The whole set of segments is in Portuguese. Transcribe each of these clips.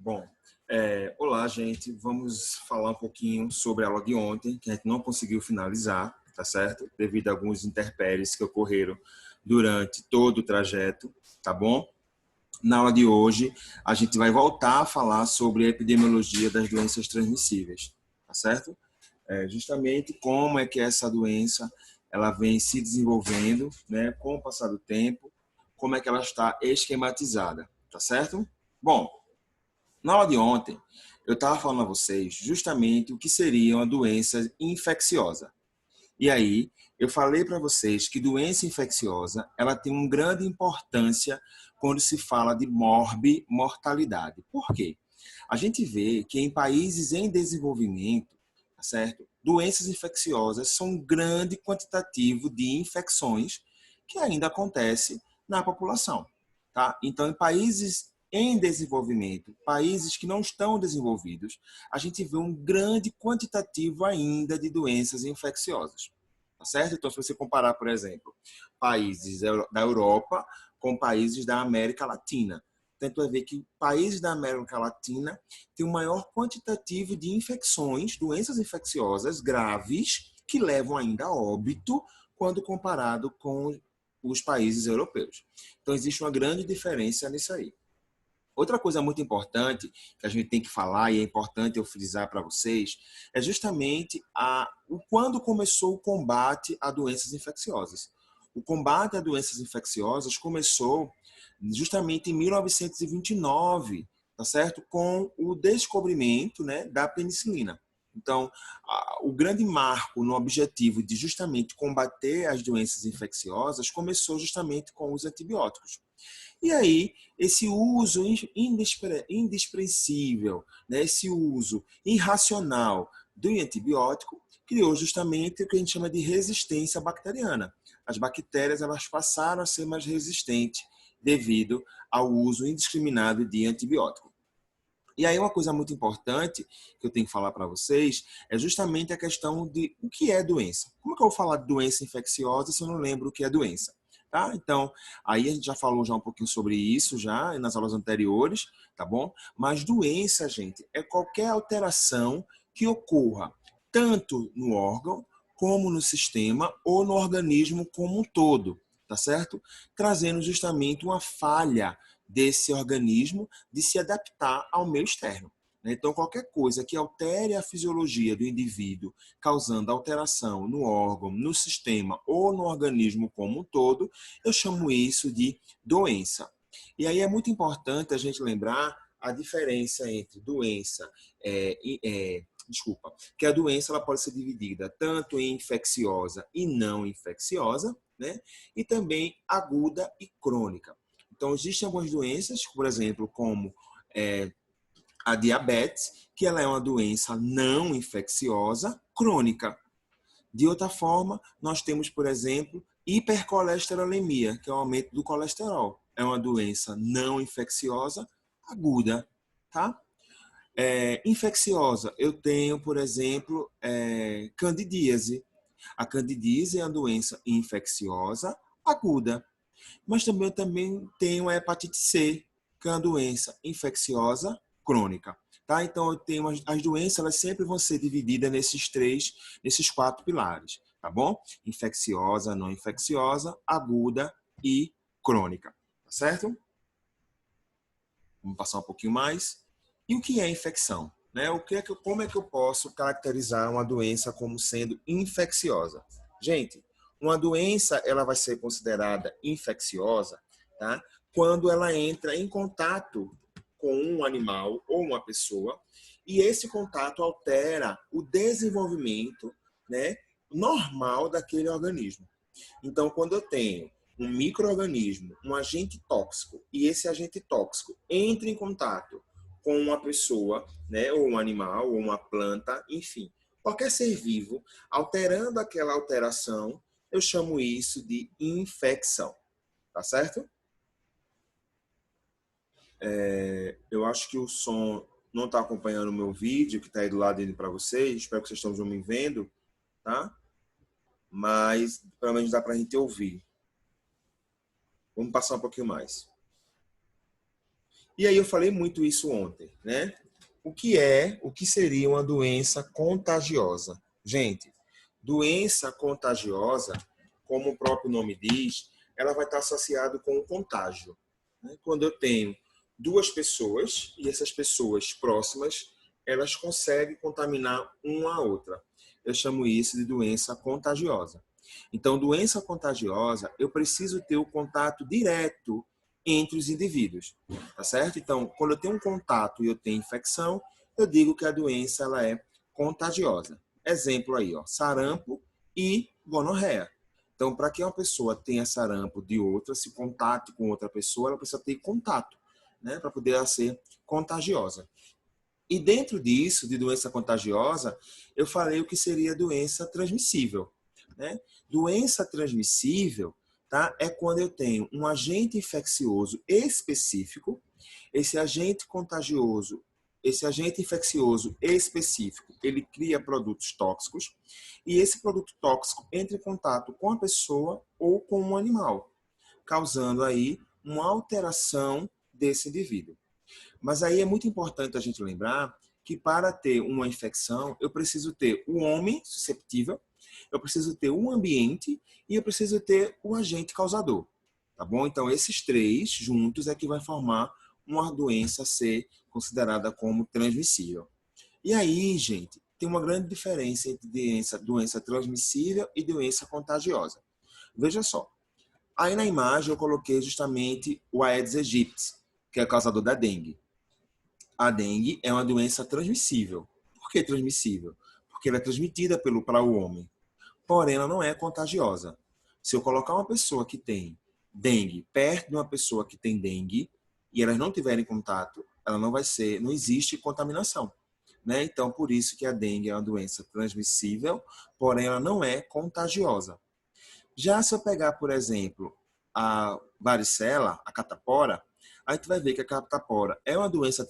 Bom, olá, gente. Vamos falar um pouquinho sobre a aula de ontem, que a gente não conseguiu finalizar, tá certo? Devido a alguns intempéries que ocorreram durante todo o trajeto, tá bom? Na aula de hoje, a gente vai voltar a falar sobre a epidemiologia das doenças transmissíveis, tá certo? Justamente como é que essa doença ela vem se desenvolvendo, né, com o passar do tempo, como é que ela está esquematizada, tá certo? Bom, na aula de ontem, eu estava falando a vocês justamente o que seria uma doença infecciosa. E aí, eu falei para vocês que doença infecciosa, ela tem uma grande importância quando se fala de mortalidade. Por quê? A gente vê que em países em desenvolvimento, tá certo? Doenças infecciosas são um grande quantitativo de infecções que ainda acontece na população, tá? Então, em países em desenvolvimento, países que não estão desenvolvidos, a gente vê um grande quantitativo ainda de doenças infecciosas, tá certo? Então, se você comparar, por exemplo, países da Europa com países da América Latina, tanto é ver que países da América Latina têm o maior quantitativo de infecções, doenças infecciosas graves, que levam ainda a óbito quando comparado com os países europeus. Então, existe uma grande diferença nisso aí. Outra coisa muito importante que a gente tem que falar, e é importante eu frisar para vocês, é justamente quando começou o combate a doenças infecciosas. O combate a doenças infecciosas começou justamente em 1929, tá certo? Com o descobrimento, né, da penicilina. Então, o grande marco no objetivo de justamente combater as doenças infecciosas começou justamente com os antibióticos. E aí, esse uso indespreensível, né, esse uso irracional do antibiótico, criou justamente o que a gente chama de resistência bacteriana. As bactérias elas passaram a ser mais resistentes devido ao uso indiscriminado de antibiótico. E aí uma coisa muito importante que eu tenho que falar para vocês é justamente a questão de o que é doença. Como é que eu vou falar de doença infecciosa se eu não lembro o que é doença? Tá? Então, aí a gente já falou já um pouquinho sobre isso já nas aulas anteriores, tá bom? Mas doença, gente, é qualquer alteração que ocorra tanto no órgão como no sistema ou no organismo como um todo, tá certo? Trazendo justamente uma falha desse organismo de se adaptar ao meio externo. Então, qualquer coisa que altere a fisiologia do indivíduo, causando alteração no órgão, no sistema ou no organismo como um todo, eu chamo isso de doença. E aí é muito importante a gente lembrar a diferença entre doença que a doença ela pode ser dividida tanto em infecciosa e não infecciosa, né? E também aguda e crônica. Então, existem algumas doenças, por exemplo, como a diabetes, que ela é uma doença não infecciosa crônica. De outra forma, nós temos, por exemplo, hipercolesterolemia, que é o aumento do colesterol. É uma doença não infecciosa aguda, tá? Infecciosa, eu tenho, por exemplo, candidíase. A candidíase é uma doença infecciosa aguda. Mas também eu também tenho a hepatite C, que é uma doença infecciosa crônica. Tá? Então, eu tenho as doenças, elas sempre vão ser divididas nesses quatro pilares, tá bom? Infecciosa, não infecciosa, aguda e crônica, tá certo? Vamos passar um pouquinho mais. E o que é infecção? Né? Como é que eu posso caracterizar uma doença como sendo infecciosa? Gente, uma doença ela vai ser considerada infecciosa, tá? Quando ela entra em contato com um animal ou uma pessoa e esse contato altera o desenvolvimento, né, normal daquele organismo. Então, quando eu tenho um micro-organismo, um agente tóxico, e esse agente tóxico entra em contato com uma pessoa, né, ou um animal, ou uma planta, enfim, qualquer ser vivo, alterando aquela alteração, eu chamo isso de infecção. Tá certo? Eu acho que o som não está acompanhando o meu vídeo, que está aí do lado indo para vocês. Espero que vocês estejam me vendo, tá? Mas pelo menos dá para a gente ouvir. Vamos passar um pouquinho mais. E aí eu falei muito isso ontem, né? O que seria uma doença contagiosa? Gente, doença contagiosa, como o próprio nome diz, ela vai estar associada com o contágio, né? Quando eu tenho duas pessoas e essas pessoas próximas, elas conseguem contaminar uma a outra. Eu chamo isso de doença contagiosa. Então, doença contagiosa, eu preciso ter o contato direto entre os indivíduos, tá certo? Então, quando eu tenho um contato e eu tenho infecção, eu digo que a doença ela é contagiosa. Exemplo aí, ó, sarampo e gonorreia. Então, para que uma pessoa tenha sarampo de outra, se contate com outra pessoa, ela precisa ter contato, né, para poder ser contagiosa. E dentro disso, de doença contagiosa, eu falei o que seria doença transmissível, né? Doença transmissível, tá? É quando eu tenho um agente infeccioso específico, esse agente contagioso, esse agente infeccioso específico, ele cria produtos tóxicos e esse produto tóxico entra em contato com a pessoa ou com um animal, causando aí uma alteração desse indivíduo. Mas aí é muito importante a gente lembrar que para ter uma infecção, eu preciso ter o homem susceptível, eu preciso ter o ambiente e eu preciso ter o agente causador. Tá bom? Então, esses três juntos é que vai formar uma doença a ser considerada como transmissível. E aí, gente, tem uma grande diferença entre doença transmissível e doença contagiosa. Veja só, aí na imagem eu coloquei justamente o Aedes aegypti, que é o causador da dengue. A dengue é uma doença transmissível. Por que transmissível? Porque ela é transmitida para o homem. Porém, ela não é contagiosa. Se eu colocar uma pessoa que tem dengue perto de uma pessoa que tem dengue e elas não tiverem contato, ela não vai ser, não existe contaminação, né? Então, por isso que a dengue é uma doença transmissível, porém ela não é contagiosa. Já se eu pegar, por exemplo, a varicela, a catapora, aí tu vai ver que a catapora é uma doença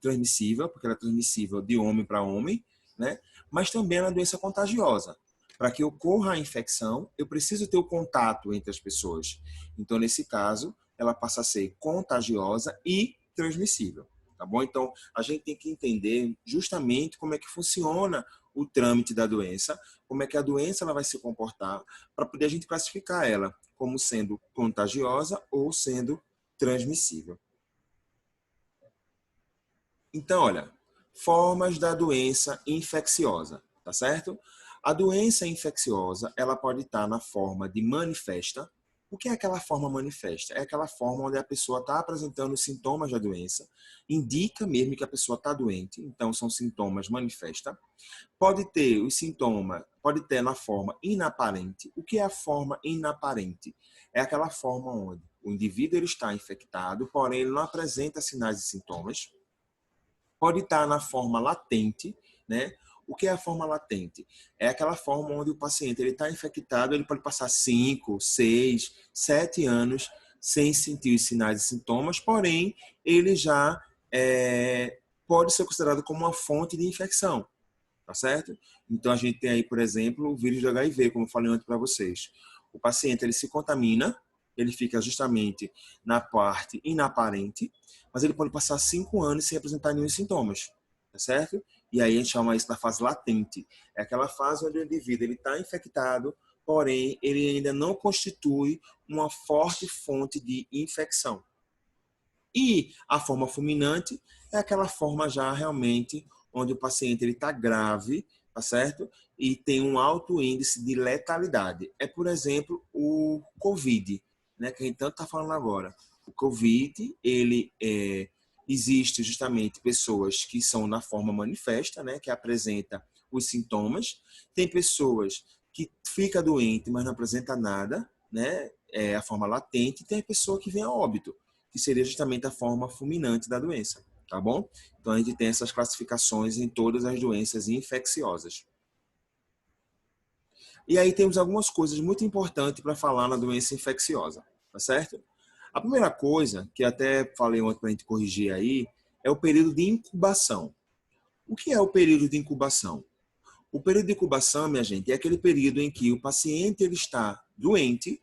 transmissível, porque ela é transmissível de homem para homem, né? Mas também é uma doença contagiosa. Para que ocorra a infecção, eu preciso ter o contato entre as pessoas. Então, nesse caso, ela passa a ser contagiosa e transmissível. Tá bom? Então, a gente tem que entender justamente como é que funciona o trâmite da doença, como é que a doença ela vai se comportar, para poder a gente classificar ela como sendo contagiosa ou sendo transmissível. Então, olha, formas da doença infecciosa, tá certo? A doença infecciosa, ela pode estar na forma de manifesta. O que é aquela forma manifesta? É aquela forma onde a pessoa está apresentando os sintomas da doença, indica mesmo que a pessoa está doente, então são sintomas manifesta. Pode ter os sintomas, pode ter na forma inaparente. O que é a forma inaparente? É aquela forma onde o indivíduo ele está infectado, porém ele não apresenta sinais e sintomas. Pode estar na forma latente, né? O que é a forma latente? É aquela forma onde o paciente ele está infectado, ele pode passar 5, 6, 7 anos sem sentir os sinais e sintomas, porém ele já pode ser considerado como uma fonte de infecção. Tá certo? Então a gente tem aí, por exemplo, o vírus do HIV, como eu falei antes para vocês. O paciente ele se contamina, ele fica justamente na parte inaparente, mas ele pode passar 5 anos sem apresentar nenhum sintomas, tá certo? E aí a gente chama isso da fase latente. É aquela fase onde o indivíduo ele está infectado, porém ele ainda não constitui uma forte fonte de infecção. E a forma fulminante é aquela forma já realmente onde o paciente ele está grave, tá certo? E tem um alto índice de letalidade. É, por exemplo, o COVID, né, que a gente tanto está falando agora. O COVID, existe justamente pessoas que são na forma manifesta, né, que apresenta os sintomas. Tem pessoas que fica doente, mas não apresenta nada, né, é a forma latente. E tem a pessoa que vem a óbito, que seria justamente a forma fulminante da doença, tá bom? Então a gente tem essas classificações em todas as doenças infecciosas. E aí temos algumas coisas muito importantes para falar na doença infecciosa, tá certo? A primeira coisa, que até falei ontem para a gente corrigir aí, é o período de incubação. O que é o período de incubação? O período de incubação, minha gente, é aquele período em que o paciente ele está doente,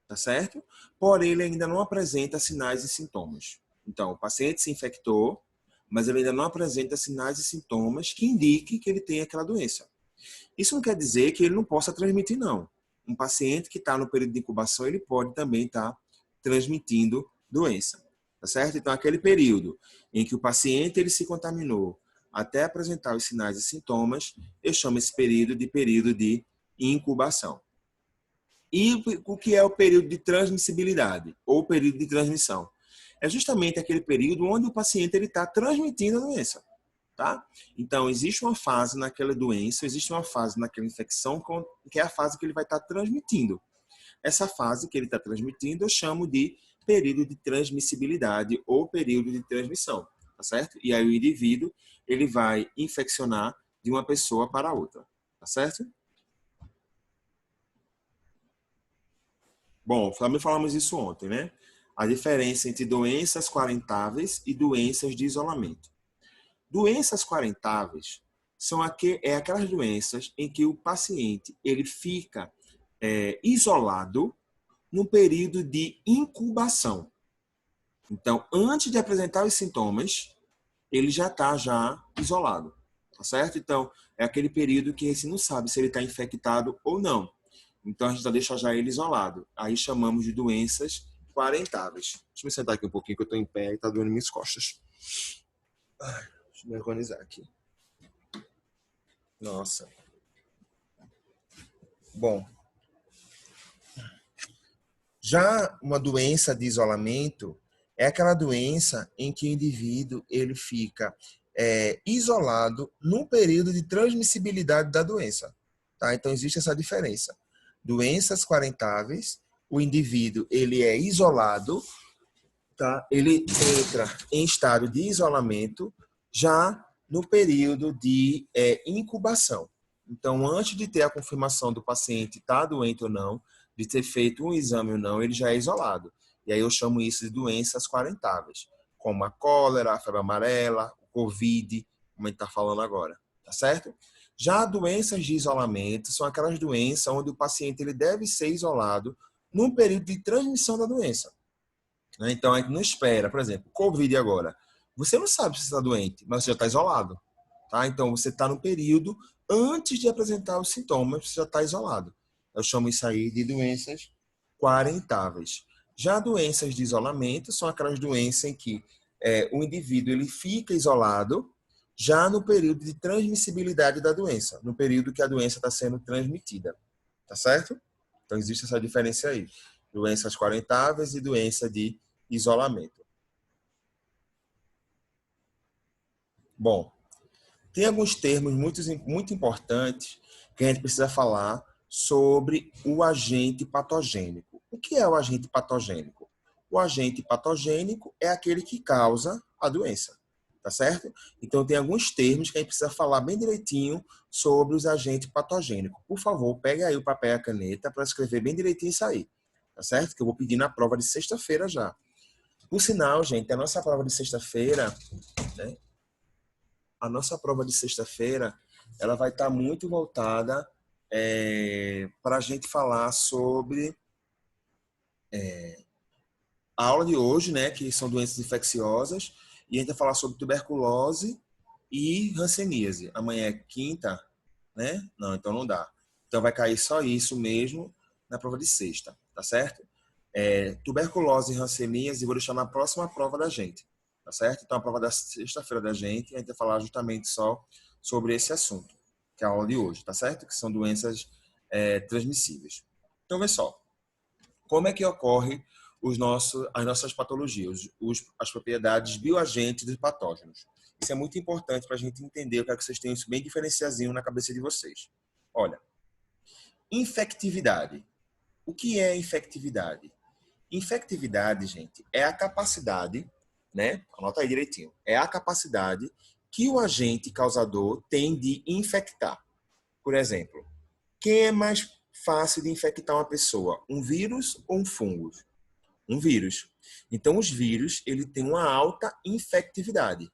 tá certo? Porém, ele ainda não apresenta sinais e sintomas. Então, o paciente se infectou, mas ele ainda não apresenta sinais e sintomas que indiquem que ele tem aquela doença. Isso não quer dizer que ele não possa transmitir, não. Um paciente que está no período de incubação, ele pode também estar transmitindo doença, tá certo? Então, aquele período em que o paciente ele se contaminou até apresentar os sinais e sintomas, eu chamo esse período de incubação. E o que é o período de transmissibilidade ou período de transmissão? É justamente aquele período onde o paciente ele está transmitindo a doença. Tá? Então, existe uma fase naquela doença, existe uma fase naquela infecção, que é a fase que ele vai estar transmitindo. Essa fase que ele está transmitindo, eu chamo de período de transmissibilidade ou período de transmissão, tá certo? E aí o indivíduo, ele vai infeccionar de uma pessoa para outra, tá certo? Bom, também falamos isso ontem, né? A diferença entre doenças quarentáveis e doenças de isolamento. Doenças quarentáveis são aquelas doenças em que o paciente ele fica isolado no período de incubação. Então, antes de apresentar os sintomas, ele já está isolado, tá certo? Então, é aquele período que a gente não sabe se ele está infectado ou não. Então, a gente já deixa já ele isolado. Aí chamamos de doenças quarentáveis. Deixa eu me sentar aqui um pouquinho que eu estou em pé e está doendo minhas costas. Deixa eu me organizar aqui. Nossa. Bom, já uma doença de isolamento é aquela doença em que o indivíduo ele fica isolado num período de transmissibilidade da doença. Tá? Então, existe essa diferença. Doenças quarentáveis, o indivíduo ele é isolado, tá? Ele entra em estado de isolamento já no período de incubação. Então, antes de ter a confirmação do paciente estar doente ou não, de ter feito um exame ou não, ele já é isolado. E aí eu chamo isso de doenças quarentáveis, como a cólera, a febre amarela, o Covid, como a gente está falando agora, tá certo? Já doenças de isolamento são aquelas doenças onde o paciente ele deve ser isolado num período de transmissão da doença. Então, a gente não espera, por exemplo, Covid agora. Você não sabe se você está doente, mas você já está isolado. Tá? Então, você está no período antes de apresentar os sintomas, você já está isolado. Eu chamo isso aí de doenças quarentáveis. Já doenças de isolamento são aquelas doenças em que o indivíduo ele fica isolado já no período de transmissibilidade da doença, no período que a doença está sendo transmitida. Tá certo? Então, existe essa diferença aí. Doenças quarentáveis e doença de isolamento. Bom, tem alguns termos muito importantes que a gente precisa falar sobre o agente patogênico. O que é o agente patogênico? O agente patogênico é aquele que causa a doença, tá certo? Então, tem alguns termos que a gente precisa falar bem direitinho sobre os agentes patogênicos. Por favor, pegue aí o papel e a caneta para escrever bem direitinho isso aí, tá certo? Que eu vou pedir na prova de sexta-feira já. Por sinal, gente, a nossa prova de sexta-feira, né? A nossa prova de sexta-feira, ela vai estar muito voltada para a gente falar sobre a aula de hoje, né? Que são doenças infecciosas, e a gente vai falar sobre tuberculose e hanseníase. Amanhã é quinta, né? Não, então não dá. Então vai cair só isso mesmo na prova de sexta, tá certo? Tuberculose e hanseníase, vou deixar na próxima prova da gente, tá certo? Então a prova da sexta-feira da gente, a gente vai falar justamente só sobre esse assunto, que é a aula de hoje, tá certo? Que são doenças transmissíveis. Então, vê só. Como é que ocorre as nossas patologias, as propriedades bioagentes dos patógenos? Isso é muito importante para a gente entender, eu quero que vocês tenham isso bem diferenciazinho na cabeça de vocês. Olha, infectividade. O que é infectividade? Infectividade, gente, é a capacidade, né? Anota aí direitinho. É a capacidade que o agente causador tem de infectar. Por exemplo, quem é mais fácil de infectar uma pessoa? Um vírus ou um fungo? Um vírus. Então, os vírus, ele tem uma alta infectividade.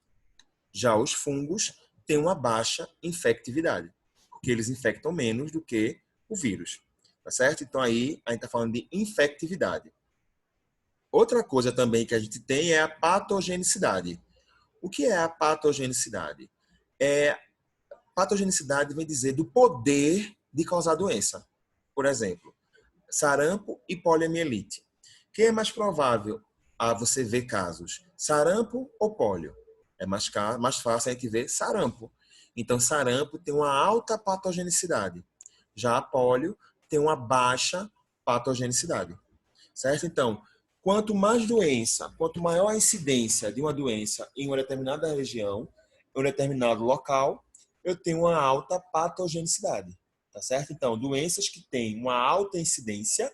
Já os fungos têm uma baixa infectividade, porque eles infectam menos do que o vírus. Tá certo? Então, aí, a gente está falando de infectividade. Outra coisa também que a gente tem é a patogenicidade. O que é a patogenicidade? Patogenicidade vem dizer do poder de causar doença. Por exemplo, sarampo e poliomielite. Quem é mais provável a você ver casos? Sarampo ou pólio? É mais fácil a gente ver sarampo. Então, sarampo tem uma alta patogenicidade. Já a pólio tem uma baixa patogenicidade. Certo? Então, quanto mais doença, quanto maior a incidência de uma doença em uma determinada região, em um determinado local, eu tenho uma alta patogenicidade. Tá certo? Então, doenças que têm uma alta incidência,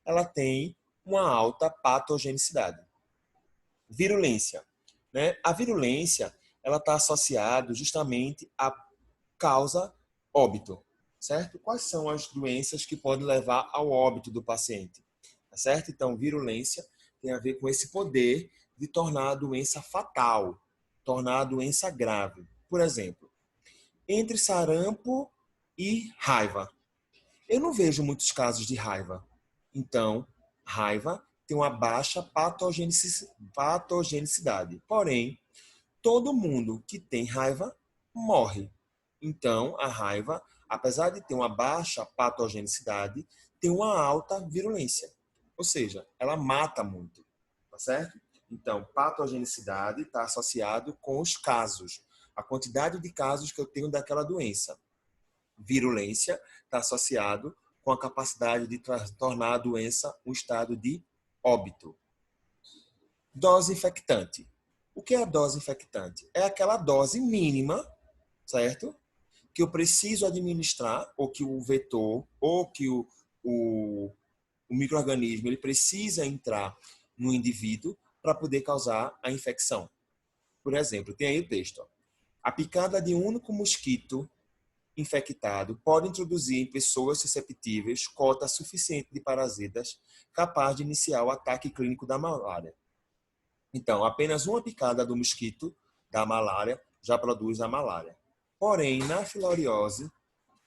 ela tem uma alta patogenicidade. Virulência, né? A virulência, ela está associada justamente à causa óbito, certo? Quais são as doenças que podem levar ao óbito do paciente? Tá certo? Então, virulência tem a ver com esse poder de tornar a doença fatal, tornar a doença grave. Por exemplo, entre sarampo e raiva. Eu não vejo muitos casos de raiva. Então, raiva tem uma baixa patogenicidade. Porém, todo mundo que tem raiva morre. Então, a raiva, apesar de ter uma baixa patogenicidade, tem uma alta virulência. Ou seja, ela mata muito. Tá certo? Então, patogenicidade está associado com os casos, a quantidade de casos que eu tenho daquela doença. Virulência está associado com a capacidade de tornar a doença um estado de óbito. Dose infectante. O que é a dose infectante? É aquela dose mínima, certo? Que eu preciso administrar, ou que o vetor, ou que o micro-organismo ele precisa entrar no indivíduo para poder causar a infecção. Por exemplo, tem aí o texto. Ó. A picada de um único mosquito infectado pode introduzir em pessoas susceptíveis cota suficiente de parasitas capaz de iniciar o ataque clínico da malária. Então, apenas uma picada do mosquito da malária já produz a malária. Porém, na filariose,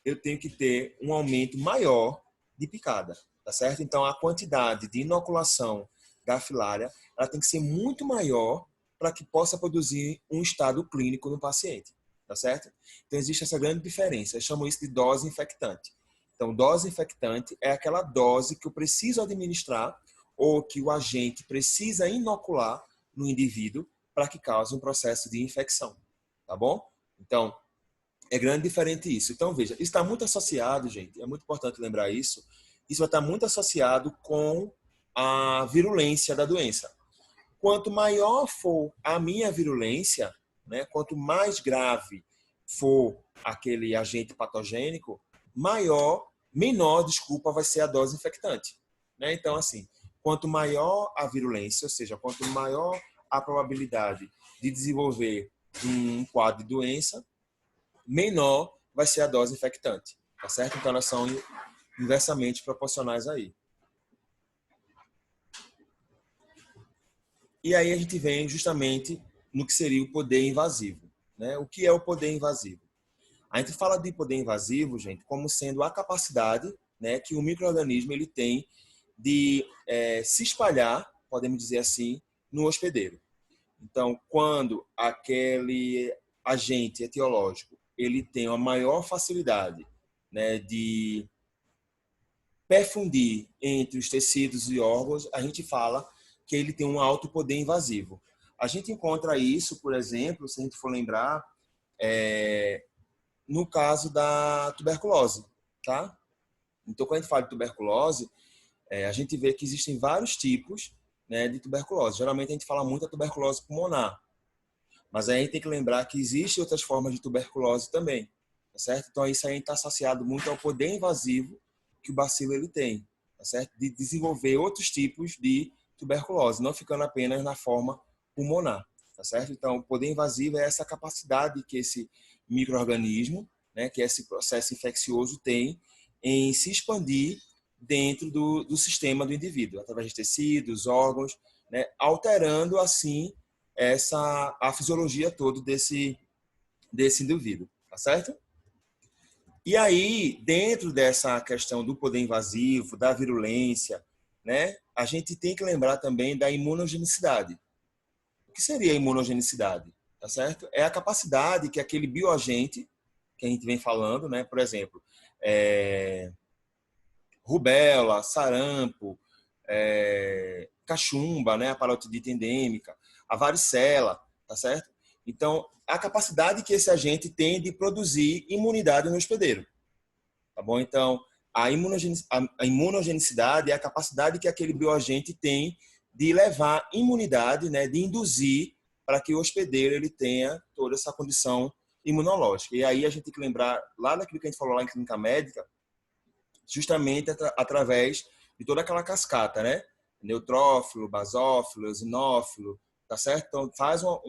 eu tenho que ter um aumento maior de picada, tá certo? Então, a quantidade de inoculação da filária, ela tem que ser muito maior para que possa produzir um estado clínico no paciente, tá certo? Então, existe essa grande diferença. Eu chamo isso de dose infectante. Então, dose infectante é aquela dose que eu preciso administrar ou que o agente precisa inocular no indivíduo para que cause um processo de infecção, tá bom? Então, é grande diferente isso. Então, veja, isso está muito associado, gente, é muito importante lembrar isso, isso vai estar muito associado com a virulência da doença. Quanto maior for a minha virulência, né, quanto mais grave for aquele agente patogênico, menor, vai ser a dose infectante. Né? Então, assim, quanto maior a virulência, ou seja, quanto maior a probabilidade de desenvolver um quadro de doença, menor vai ser a dose infectante, tá certo? Então, elas são inversamente proporcionais aí. E aí a gente vem justamente no que seria o poder invasivo. Né? O que é o poder invasivo? A gente fala de poder invasivo, gente, como sendo a capacidade, né, que o micro-organismo ele tem de se espalhar, podemos dizer assim, no hospedeiro. Então, quando aquele agente etiológico ele tem uma maior facilidade, né, de perfundir entre os tecidos e órgãos, a gente fala que ele tem um alto poder invasivo. A gente encontra isso, por exemplo, se a gente for lembrar, no caso da tuberculose, tá? Então, quando a gente fala de tuberculose, a gente vê que existem vários tipos, né, de tuberculose. Geralmente a gente fala muito da tuberculose pulmonar, mas aí a gente tem que lembrar que existem outras formas de tuberculose também, tá certo? Então isso aí está associado muito ao poder invasivo que o bacilo ele tem, tá certo? De desenvolver outros tipos de tuberculose, não ficando apenas na forma pulmonar, tá certo? Então o poder invasivo é essa capacidade que esse micro-organismo, né, que esse processo infeccioso tem em se expandir dentro do sistema do indivíduo, através de tecidos, órgãos, né, alterando assim a fisiologia toda desse indivíduo, tá certo? E aí, dentro dessa questão do poder invasivo, da virulência, né, a gente tem que lembrar também da imunogenicidade. O que seria a imunogenicidade? Tá certo? É a capacidade que aquele bioagente, que a gente vem falando, né, por exemplo, rubéola, sarampo, cachumba, né, a parotidite endêmica, a varicela, tá certo? Então, a capacidade que esse agente tem de produzir imunidade no hospedeiro, tá bom? Então, a imunogenicidade é a capacidade que aquele bioagente tem de levar imunidade, né, de induzir para que o hospedeiro ele tenha toda essa condição imunológica. E aí a gente tem que lembrar lá daquilo que a gente falou lá em clínica médica, justamente através de toda aquela cascata, né? Neutrófilo, basófilo, eosinófilo, tá certo? Então faz uma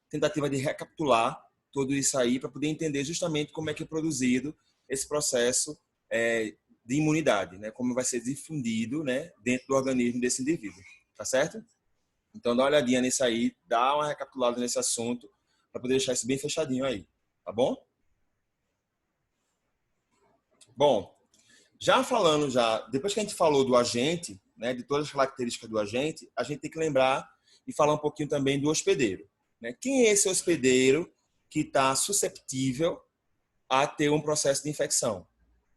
tentativa de recapitular tudo isso aí para poder entender justamente como é que é produzido esse processo de imunidade, né? Como vai ser difundido, né, dentro do organismo desse indivíduo, tá certo? Então dá uma olhadinha nisso aí, dá uma recapitulada nesse assunto para poder deixar isso bem fechadinho aí, tá bom? Bom, depois que a gente falou do agente, né, de todas as características do agente, a gente tem que lembrar e falar um pouquinho também do hospedeiro, né? Quem é esse hospedeiro que está susceptível a ter um processo de infecção,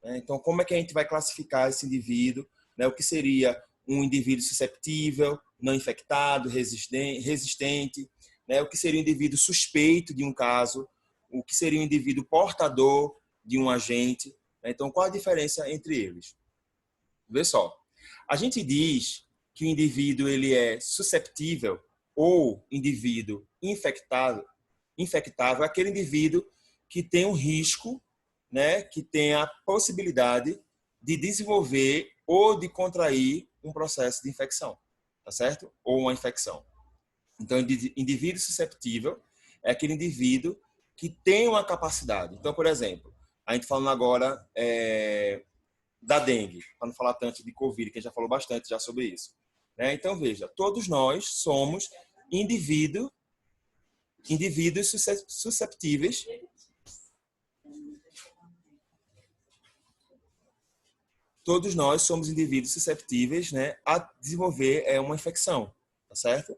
né? Então, como é que a gente vai classificar esse indivíduo, né? O que seria um indivíduo susceptível, não infectado, resistente, né? O que seria um indivíduo suspeito de um caso, o que seria um indivíduo portador de um agente, né? Então, qual a diferença entre eles? Vê só, a gente diz que o indivíduo ele é susceptível ou indivíduo infectável é aquele indivíduo que tem um risco, né, que tem a possibilidade de desenvolver ou de contrair um processo de infecção, tá certo? Ou uma infecção. Então, indivíduo susceptível é aquele indivíduo que tem uma capacidade. Então, por exemplo, a gente falando agora da dengue, para não falar tanto de Covid, que a gente já falou bastante já sobre isso, né? Então, veja, todos nós somos indivíduos susceptíveis. Todos nós somos indivíduos susceptíveis, né, a desenvolver uma infecção, tá certo?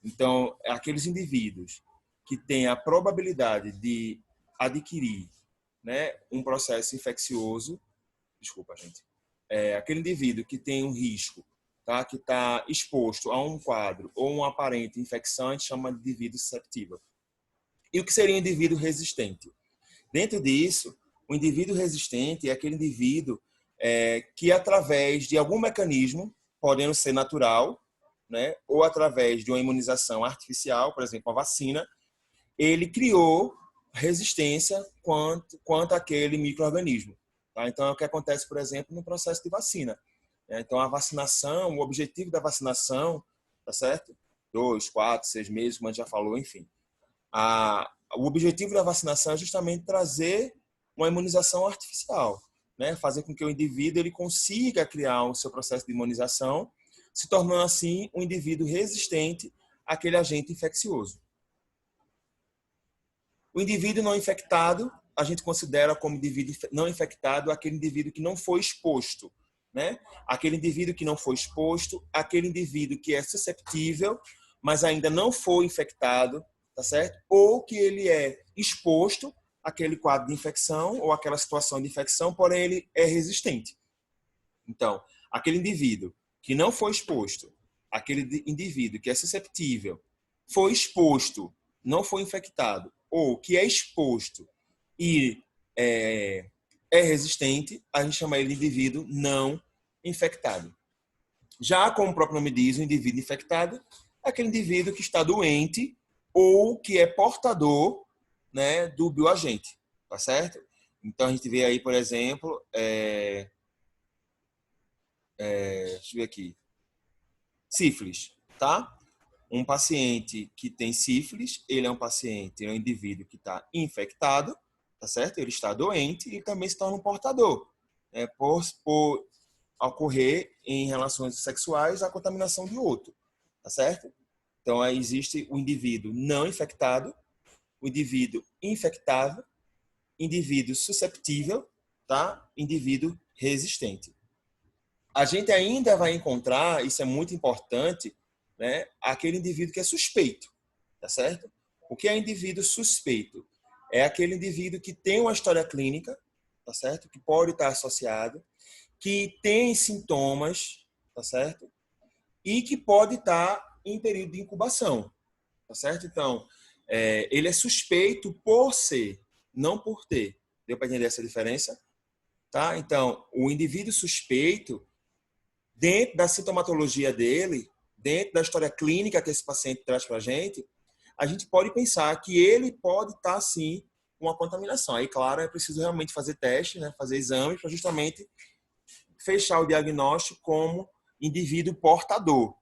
Então, aqueles indivíduos que têm a probabilidade de adquirir, né, um processo infeccioso, desculpa, gente, aquele indivíduo que tem um risco, tá, que está exposto a um quadro ou uma aparente infecção, a gente chama de indivíduo susceptível. E o que seria um indivíduo resistente? Dentro disso, o indivíduo resistente é aquele indivíduo que, através de algum mecanismo, podendo ser natural, né, ou através de uma imunização artificial, por exemplo, uma vacina, ele criou resistência quanto àquele micro-organismo. Tá? Então, é o que acontece, por exemplo, no processo de vacina. Então, a vacinação, o objetivo da vacinação, tá certo? 2, 4, 6 meses, como a gente já falou, enfim. O objetivo da vacinação é justamente trazer uma imunização artificial, né? Fazer com que o indivíduo ele consiga criar o seu processo de imunização, se tornando assim um indivíduo resistente àquele agente infeccioso. O indivíduo não infectado, a gente considera como indivíduo não infectado aquele indivíduo que não foi exposto, né? Aquele indivíduo que não foi exposto, aquele indivíduo que é susceptível, mas ainda não foi infectado, tá certo? Ou que ele é exposto àquele quadro de infecção ou àquela situação de infecção, porém ele é resistente. Então, aquele indivíduo que não foi exposto, aquele indivíduo que é susceptível, foi exposto, não foi infectado, ou que é exposto e é resistente, a gente chama ele de indivíduo não infectado. Já, como o próprio nome diz, o indivíduo infectado é aquele indivíduo que está doente ou que é portador, né, do bioagente, tá certo? Então, a gente vê aí, por exemplo, deixa eu ver aqui, sífilis, tá? Um paciente que tem sífilis, ele é um paciente, é um indivíduo que está infectado, tá certo? Ele está doente e também se torna um portador, né? Por ocorrer em relações sexuais a contaminação de outro, tá certo? Então, aí existe o indivíduo não infectado, o indivíduo infectável, indivíduo susceptível, tá? Indivíduo resistente. a gente ainda vai encontrar, isso é muito importante, né, aquele indivíduo que é suspeito, tá certo? O que é indivíduo suspeito? É aquele indivíduo que tem uma história clínica, tá certo? Que pode estar associado, que tem sintomas, tá certo? E que pode estar em período de incubação, tá certo? Então, ele é suspeito por ser, não por ter. Deu para entender essa diferença? Tá? Então, o indivíduo suspeito, dentro da sintomatologia dele, dentro da história clínica que esse paciente traz para a gente pode pensar que ele pode estar, sim, com uma contaminação. Aí, claro, é preciso realmente fazer teste, né? Fazer exame para justamente fechar o diagnóstico como indivíduo portador.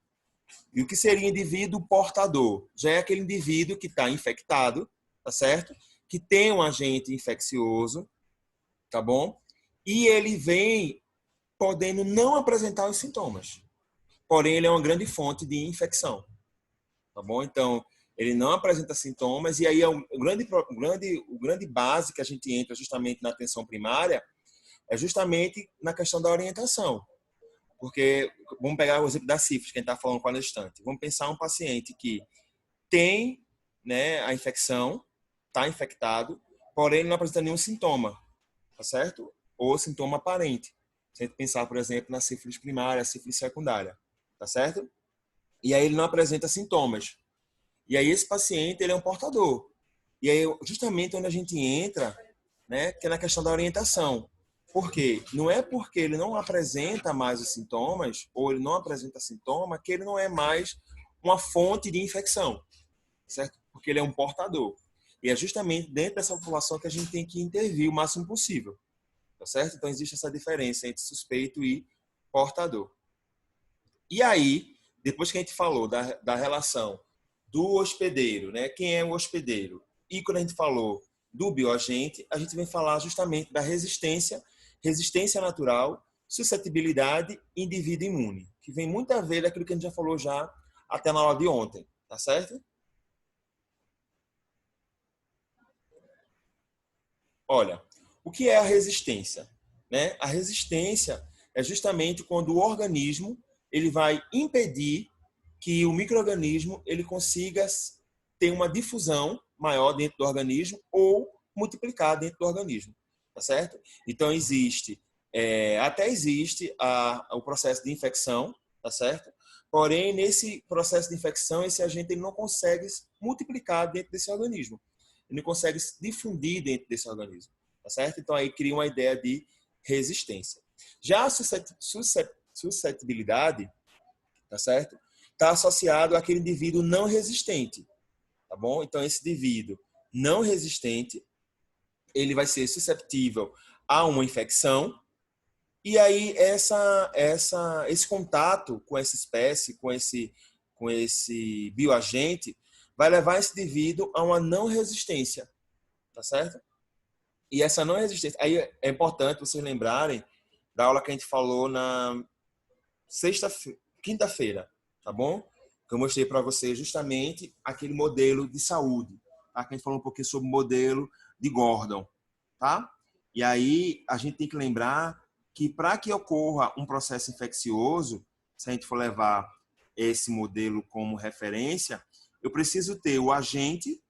E o que seria indivíduo portador? Já é aquele indivíduo que está infectado, tá certo? Que tem um agente infeccioso, tá bom? E ele vem podendo não apresentar os sintomas. Porém, ele é uma grande fonte de infecção, tá bom? Então, ele não apresenta sintomas e aí é o grande base que a gente entra justamente na atenção primária é justamente na questão da orientação. Porque, vamos pegar o exemplo da sífilis, que a gente está falando com a gestante. Vamos pensar um paciente que tem, né, a infecção, está infectado, porém ele não apresenta nenhum sintoma, tá certo? Ou sintoma aparente. Se a gente pensar, por exemplo, na sífilis primária, sífilis secundária, tá certo? E aí ele não apresenta sintomas. E aí esse paciente, ele é um portador. E aí, justamente onde a gente entra, né, que é na questão da orientação. Por quê? Não é porque ele não apresenta mais os sintomas, ou ele não apresenta sintoma, que ele não é mais uma fonte de infecção, certo? Porque ele é um portador. E é justamente dentro dessa população que a gente tem que intervir o máximo possível, tá certo? Então existe essa diferença entre suspeito e portador. E aí, depois que a gente falou da relação do hospedeiro, né? Quem é o hospedeiro? E quando a gente falou do bioagente, a gente vem falar justamente da resistência natural, suscetibilidade e indivíduo imune, que vem muito a ver daquilo que a gente já falou já até na aula de ontem, tá certo? Olha, o que é a resistência? Né? A resistência é justamente quando o organismo ele vai impedir que o micro-organismo ele consiga ter uma difusão maior dentro do organismo ou multiplicar dentro do organismo, tá certo? Então até existe o processo de infecção, tá certo? Porém, nesse processo de infecção, esse agente ele não consegue multiplicar dentro desse organismo. Ele não consegue se difundir dentro desse organismo, tá certo? Então aí cria uma ideia de resistência. Já a suscetibilidade, tá certo? Está associado àquele indivíduo não resistente, tá bom? Então esse indivíduo não resistente, ele vai ser susceptível a uma infecção e aí esse contato com essa espécie, com esse bioagente, vai levar esse indivíduo a uma não resistência, tá certo? E essa não resistência, aí é importante vocês lembrarem da aula que a gente falou na quinta-feira, tá bom? Que eu mostrei para vocês justamente aquele modelo de saúde, tá? Que a gente falou um pouquinho sobre o modelo de Gordon, tá? E aí a gente tem que lembrar que para que ocorra um processo infeccioso, se a gente for levar esse modelo como referência, eu preciso ter o agente,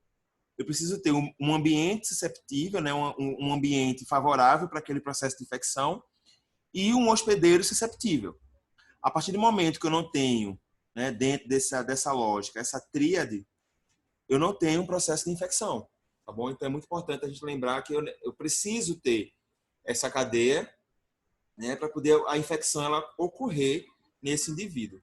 eu preciso ter um ambiente susceptível, né? Um ambiente favorável para aquele processo de infecção e um hospedeiro susceptível. A partir do momento que eu não tenho, né, dentro dessa lógica, essa tríade, eu não tenho um processo de infecção, tá bom? Então é muito importante a gente lembrar que eu preciso ter essa cadeia, né, para poder a infecção ela ocorrer nesse indivíduo.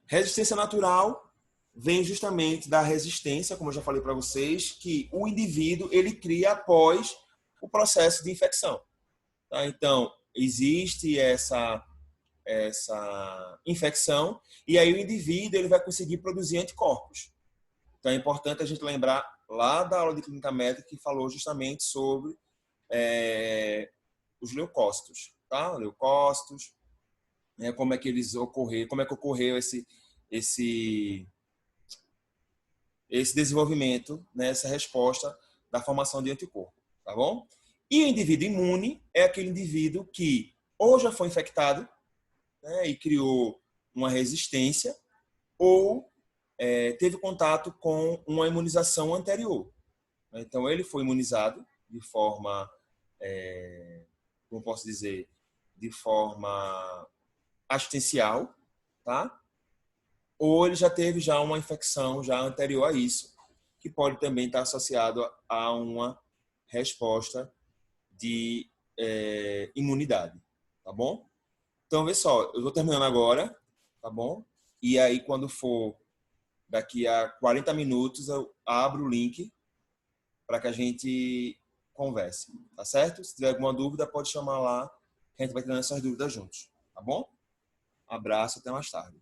Resistência natural vem justamente da resistência, como eu já falei para vocês, que o indivíduo ele cria após o processo de infecção. Tá? Então, existe essa infecção e aí o indivíduo ele vai conseguir produzir anticorpos. Então, é importante a gente lembrar lá da aula de clínica médica que falou justamente sobre os leucócitos, tá? Leucócitos, né? Como é que eles ocorreram, como é que ocorreu esse desenvolvimento, né? Essa resposta da formação de anticorpo, tá bom? E o indivíduo imune é aquele indivíduo que ou já foi infectado, né, e criou uma resistência, ou teve contato com uma imunização anterior. Então, ele foi imunizado de forma, como posso dizer, de forma assistencial, tá? Ou ele já teve já uma infecção já anterior a isso, que pode também estar associado a uma resposta de imunidade, tá bom? Então, vê só, eu vou terminando agora, tá bom? E aí, quando for daqui a 40 minutos, eu abro o link para que a gente converse, tá certo? Se tiver alguma dúvida, pode chamar lá, que a gente vai tirando essas dúvidas juntos, tá bom? Abraço, até mais tarde.